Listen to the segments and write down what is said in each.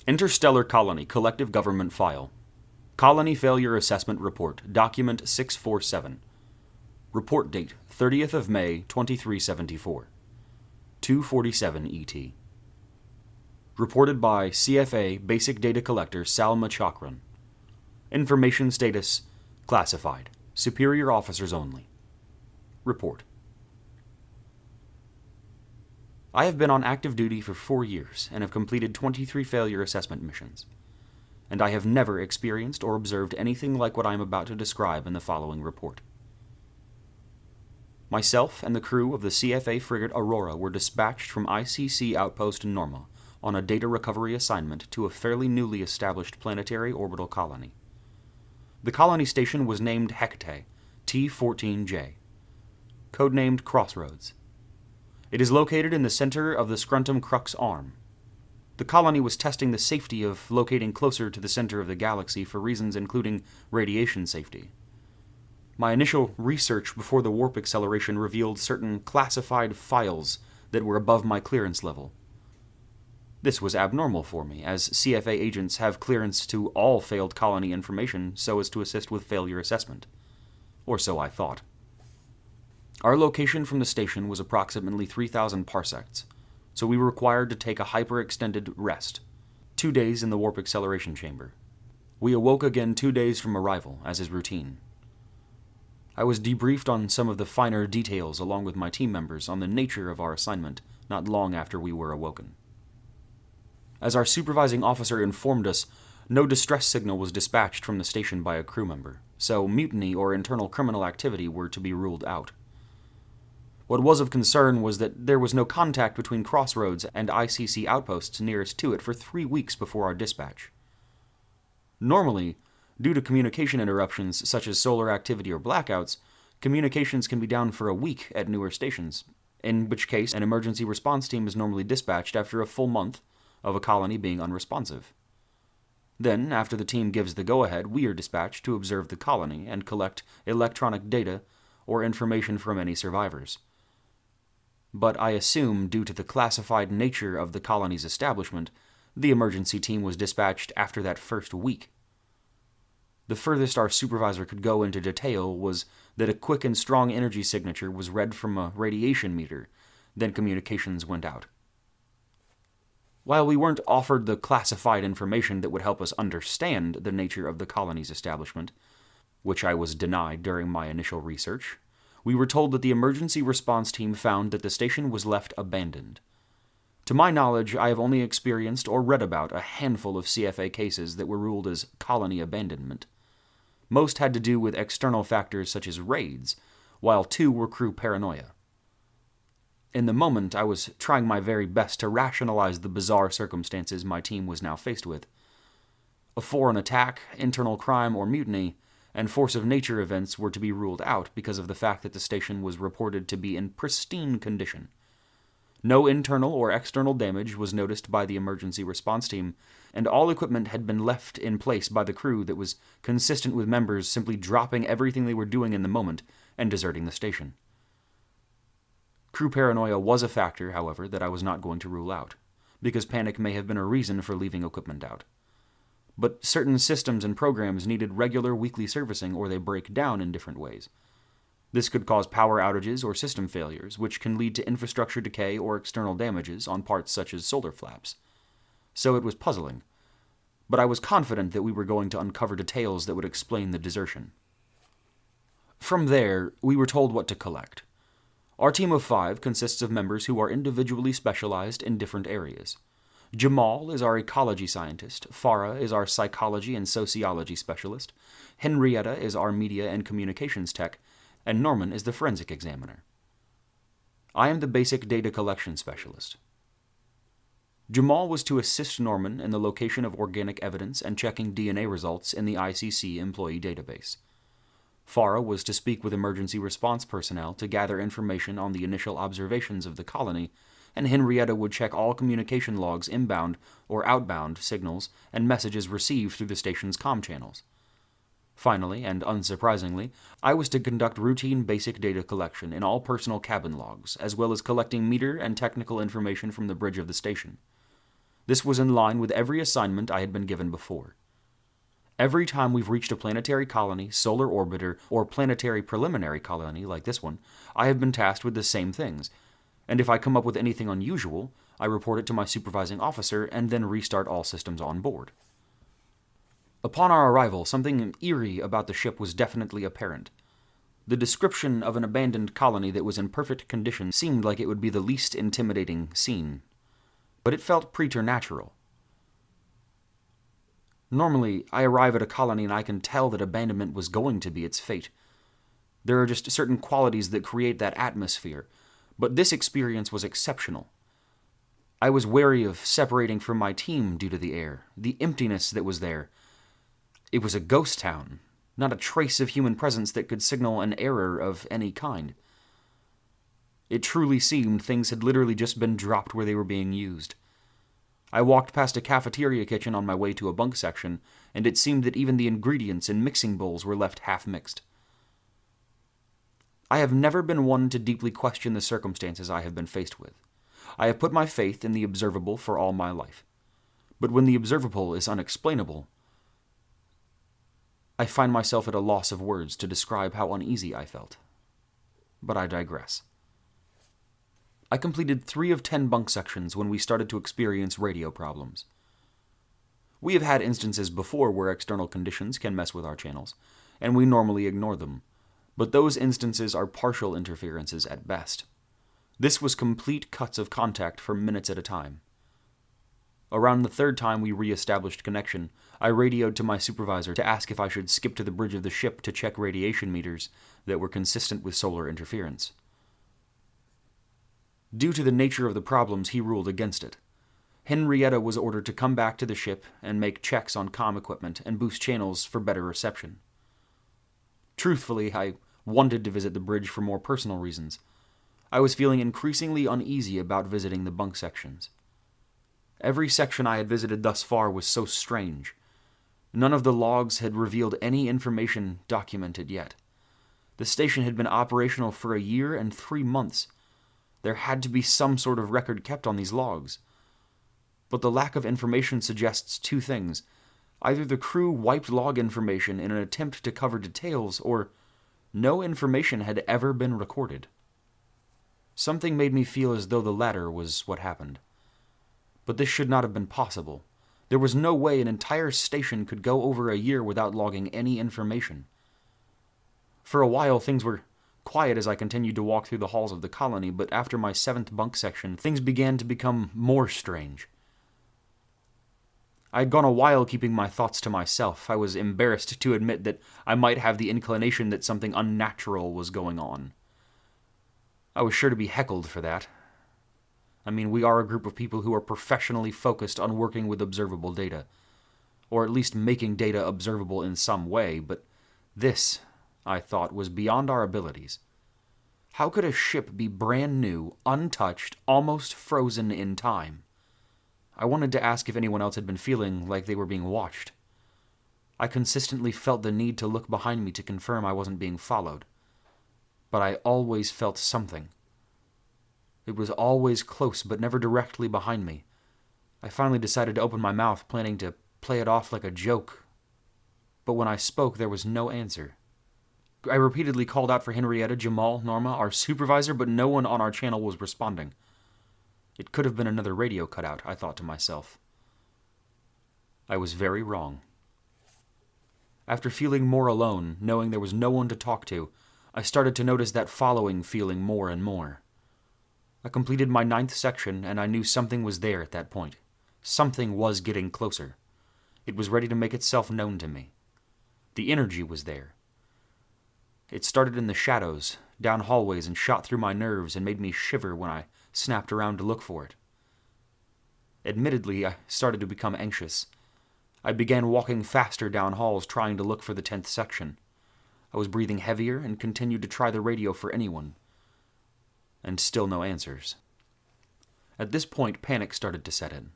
Interstellar Colony Collective Government File. Colony Failure Assessment Report, Document 647. Report date, 30th of May, 2374. 2:47 ET. Reported by CFA Basic Data Collector Salma Chakran. Information status, classified. Superior officers only. Report. I have been on active duty for 4 years and have completed 23 failure assessment missions, and I have never experienced or observed anything like what I am about to describe in the following report. Myself and the crew of the CFA frigate Aurora were dispatched from ICC Outpost Norma on a data recovery assignment to a fairly newly established planetary orbital colony. The colony station was named Hecate, T-14J, codenamed Crossroads. It is located in the center of the Scruntum Crux arm. The colony was testing the safety of locating closer to the center of the galaxy for reasons including radiation safety. My initial research before the warp acceleration revealed certain classified files that were above my clearance level. This was abnormal for me, as CFA agents have clearance to all failed colony information so as to assist with failure assessment. Or so I thought. Our location from the station was approximately 3,000 parsecs, so we were required to take a hyper-extended rest, 2 days in the warp acceleration chamber. We awoke again 2 days from arrival, as is routine. I was debriefed on some of the finer details along with my team members on the nature of our assignment not long after we were awoken. As our supervising officer informed us, no distress signal was dispatched from the station by a crew member, so mutiny or internal criminal activity were to be ruled out. What was of concern was that there was no contact between Crossroads and ICC outposts nearest to it for 3 weeks before our dispatch. Normally, due to communication interruptions such as solar activity or blackouts, communications can be down for a week at newer stations, in which case an emergency response team is normally dispatched after a full month of a colony being unresponsive. Then, after the team gives the go-ahead, we are dispatched to observe the colony and collect electronic data or information from any survivors. But I assume, due to the classified nature of the colony's establishment, the emergency team was dispatched after that first week. The furthest our supervisor could go into detail was that a quick and strong energy signature was read from a radiation meter, then communications went out. While we weren't offered the classified information that would help us understand the nature of the colony's establishment, which I was denied during my initial research, we were told that the emergency response team found that the station was left abandoned. To my knowledge, I have only experienced or read about a handful of CFA cases that were ruled as colony abandonment. Most had to do with external factors such as raids, while 2 were crew paranoia. In the moment, I was trying my very best to rationalize the bizarre circumstances my team was now faced with. A foreign attack, internal crime, or mutiny, and force of nature events were to be ruled out because of the fact that the station was reported to be in pristine condition. No internal or external damage was noticed by the emergency response team, and all equipment had been left in place by the crew that was consistent with members simply dropping everything they were doing in the moment and deserting the station. Crew paranoia was a factor, however, that I was not going to rule out, because panic may have been a reason for leaving equipment out. But certain systems and programs needed regular weekly servicing or they break down in different ways. This could cause power outages or system failures, which can lead to infrastructure decay or external damages on parts such as solar flaps. So it was puzzling, but I was confident that we were going to uncover details that would explain the desertion. From there, we were told what to collect. Our team of 5 consists of members who are individually specialized in different areas. Jamal is our ecology scientist, Farah is our psychology and sociology specialist, Henrietta is our media and communications tech, and Norman is the forensic examiner. I am the basic data collection specialist. Jamal was to assist Norman in the location of organic evidence and checking DNA results in the ICC employee database. Farah was to speak with emergency response personnel to gather information on the initial observations of the colony, and Henrietta would check all communication logs inbound or outbound signals and messages received through the station's comm channels. Finally, and unsurprisingly, I was to conduct routine basic data collection in all personal cabin logs, as well as collecting meter and technical information from the bridge of the station. This was in line with every assignment I had been given before. Every time we've reached a planetary colony, solar orbiter, or planetary preliminary colony like this one, I have been tasked with the same things, and if I come up with anything unusual, I report it to my supervising officer and then restart all systems on board. Upon our arrival, something eerie about the ship was definitely apparent. The description of an abandoned colony that was in perfect condition seemed like it would be the least intimidating scene, but it felt preternatural. Normally, I arrive at a colony and I can tell that abandonment was going to be its fate. There are just certain qualities that create that atmosphere, but this experience was exceptional. I was wary of separating from my team due to the air, the emptiness that was there. It was a ghost town, not a trace of human presence that could signal an error of any kind. It truly seemed things had literally just been dropped where they were being used. I walked past a cafeteria kitchen on my way to a bunk section, and it seemed that even the ingredients in mixing bowls were left half-mixed. I have never been one to deeply question the circumstances I have been faced with. I have put my faith in the observable for all my life. But when the observable is unexplainable, I find myself at a loss of words to describe how uneasy I felt. But I digress. I completed 3 of 10 bunk sections when we started to experience radio problems. We have had instances before where external conditions can mess with our channels, and we normally ignore them, but those instances are partial interferences at best. This was complete cuts of contact for minutes at a time. Around the 3rd time we re-established connection, I radioed to my supervisor to ask if I should skip to the bridge of the ship to check radiation meters that were consistent with solar interference. Due to the nature of the problems, he ruled against it. Henrietta was ordered to come back to the ship and make checks on comm equipment and boost channels for better reception. Truthfully, I wanted to visit the bridge for more personal reasons. I was feeling increasingly uneasy about visiting the bunk sections. Every section I had visited thus far was so strange. None of the logs had revealed any information documented yet. The station had been operational for a year and 3 months. There had to be some sort of record kept on these logs. But the lack of information suggests 2 things. Either the crew wiped log information in an attempt to cover details, or no information had ever been recorded. Something made me feel as though the latter was what happened. But this should not have been possible. There was no way an entire station could go over a year without logging any information. For a while, things were quiet as I continued to walk through the halls of the colony, but after my 7th bunk section, things began to become more strange. I had gone a while keeping my thoughts to myself. I was embarrassed to admit that I might have the inclination that something unnatural was going on. I was sure to be heckled for that. I mean, we are a group of people who are professionally focused on working with observable data, or at least making data observable in some way, but this, I thought, was beyond our abilities. How could a ship be brand new, untouched, almost frozen in time? I wanted to ask if anyone else had been feeling like they were being watched. I consistently felt the need to look behind me to confirm I wasn't being followed. But I always felt something. It was always close, but never directly behind me. I finally decided to open my mouth, planning to play it off like a joke. But when I spoke, there was no answer. I repeatedly called out for Henrietta, Jamal, Norma, our supervisor, but no one on our channel was responding. It could have been another radio cutout, I thought to myself. I was very wrong. After feeling more alone, knowing there was no one to talk to, I started to notice that following feeling more and more. I completed my 9th section, and I knew something was there at that point. Something was getting closer. It was ready to make itself known to me. The energy was there. It started in the shadows, down hallways, and shot through my nerves and made me shiver when I snapped around to look for it. Admittedly, I started to become anxious. I began walking faster down halls, trying to look for the 10th section. I was breathing heavier and continued to try the radio for anyone. And still no answers. At this point, panic started to set in.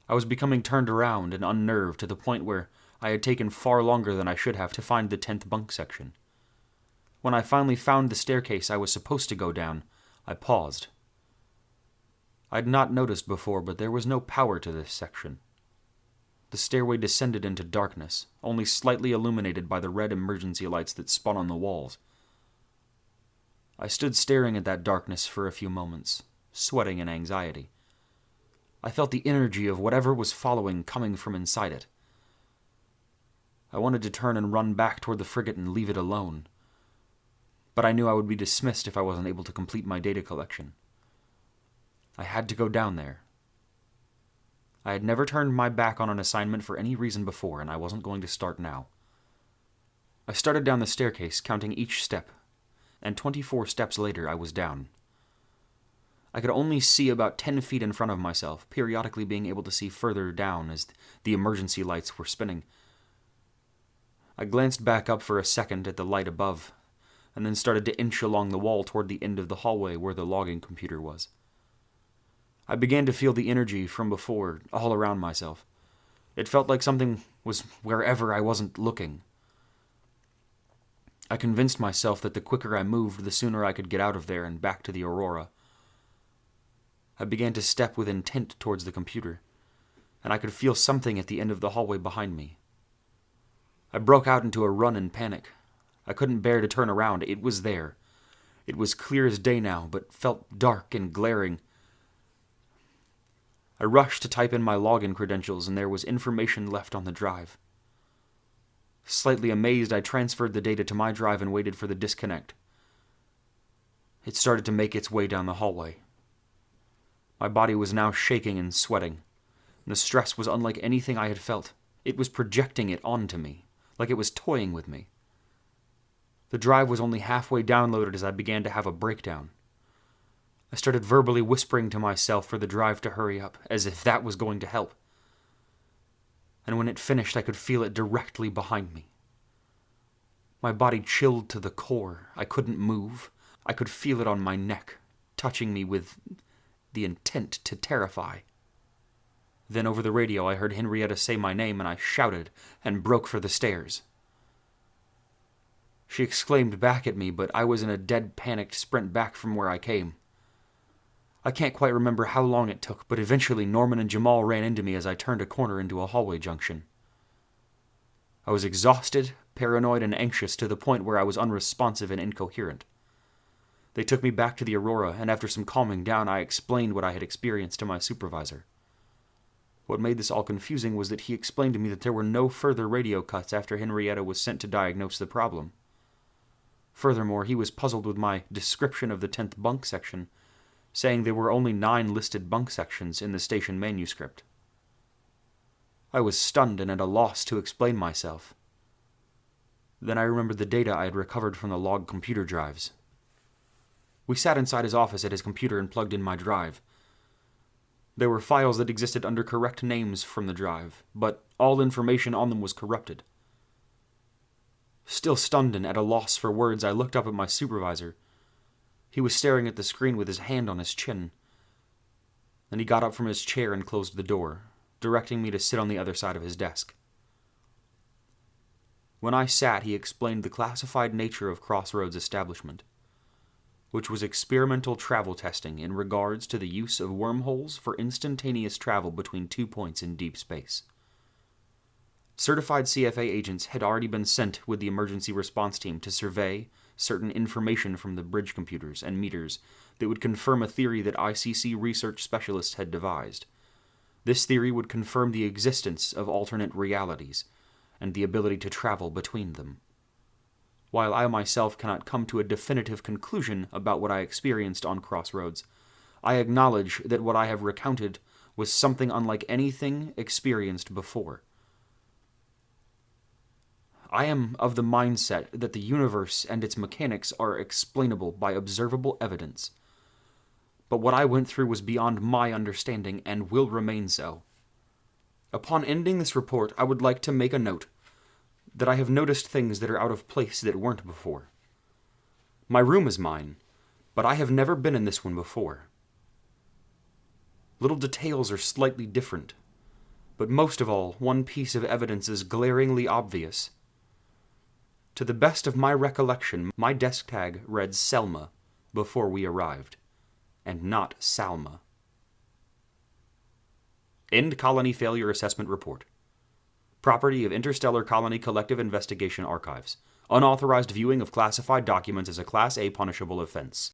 I was becoming turned around and unnerved to the point where I had taken far longer than I should have to find the 10th bunk section. When I finally found the staircase I was supposed to go down, I paused. I'd not noticed before, but there was no power to this section. The stairway descended into darkness, only slightly illuminated by the red emergency lights that spun on the walls. I stood staring at that darkness for a few moments, sweating in anxiety. I felt the energy of whatever was following coming from inside it. I wanted to turn and run back toward the frigate and leave it alone, but I knew I would be dismissed if I wasn't able to complete my data collection. I had to go down there. I had never turned my back on an assignment for any reason before, and I wasn't going to start now. I started down the staircase, counting each step, and 24 steps later I was down. I could only see about 10 feet in front of myself, periodically being able to see further down as the emergency lights were spinning. I glanced back up for a second at the light above, and then started to inch along the wall toward the end of the hallway where the logging computer was. I began to feel the energy from before all around myself. It felt like something was wherever I wasn't looking. I convinced myself that the quicker I moved, the sooner I could get out of there and back to the Aurora. I began to step with intent towards the computer, and I could feel something at the end of the hallway behind me. I broke out into a run in panic. I couldn't bear to turn around. It was there. It was clear as day now, but felt dark and glaring. I rushed to type in my login credentials, and there was information left on the drive. Slightly amazed, I transferred the data to my drive and waited for the disconnect. It started to make its way down the hallway. My body was now shaking and sweating, and the stress was unlike anything I had felt. It was projecting it onto me, like it was toying with me. The drive was only halfway downloaded as I began to have a breakdown. I started verbally whispering to myself for the drive to hurry up, as if that was going to help. And when it finished, I could feel it directly behind me. My body chilled to the core. I couldn't move. I could feel it on my neck, touching me with the intent to terrify. Then over the radio, I heard Henrietta say my name, and I shouted and broke for the stairs. She exclaimed back at me, but I was in a dead panicked sprint back from where I came. I can't quite remember how long it took, but eventually Norman and Jamal ran into me as I turned a corner into a hallway junction. I was exhausted, paranoid, and anxious to the point where I was unresponsive and incoherent. They took me back to the Aurora, and after some calming down, I explained what I had experienced to my supervisor. What made this all confusing was that he explained to me that there were no further radio cuts after Henrietta was sent to diagnose the problem. Furthermore, he was puzzled with my description of the 10th bunk section, saying there were only 9 listed bunk sections in the station manuscript. I was stunned and at a loss to explain myself. Then I remembered the data I had recovered from the log computer drives. We sat inside his office at his computer and plugged in my drive. There were files that existed under correct names from the drive, but all information on them was corrupted. Still stunned and at a loss for words, I looked up at my supervisor. He was staring at the screen with his hand on his chin. Then he got up from his chair and closed the door, directing me to sit on the other side of his desk. When I sat, he explained the classified nature of Crossroads' establishment, which was experimental travel testing in regards to the use of wormholes for instantaneous travel between 2 points in deep space. Certified CFA agents had already been sent with the emergency response team to survey certain information from the bridge computers and meters that would confirm a theory that ICC research specialists had devised. This theory would confirm the existence of alternate realities and the ability to travel between them. While I myself cannot come to a definitive conclusion about what I experienced on Crossroads, I acknowledge that what I have recounted was something unlike anything experienced before. I am of the mindset that the universe and its mechanics are explainable by observable evidence. But what I went through was beyond my understanding and will remain so. Upon ending this report, I would like to make a note that I have noticed things that are out of place that weren't before. My room is mine, but I have never been in this one before. Little details are slightly different, but most of all, one piece of evidence is glaringly obvious. To the best of my recollection, my desk tag read Selma before we arrived, and not Salma. End Colony Failure Assessment Report. Property of Interstellar Colony Collective Investigation Archives. Unauthorized viewing of classified documents is a Class A punishable offense.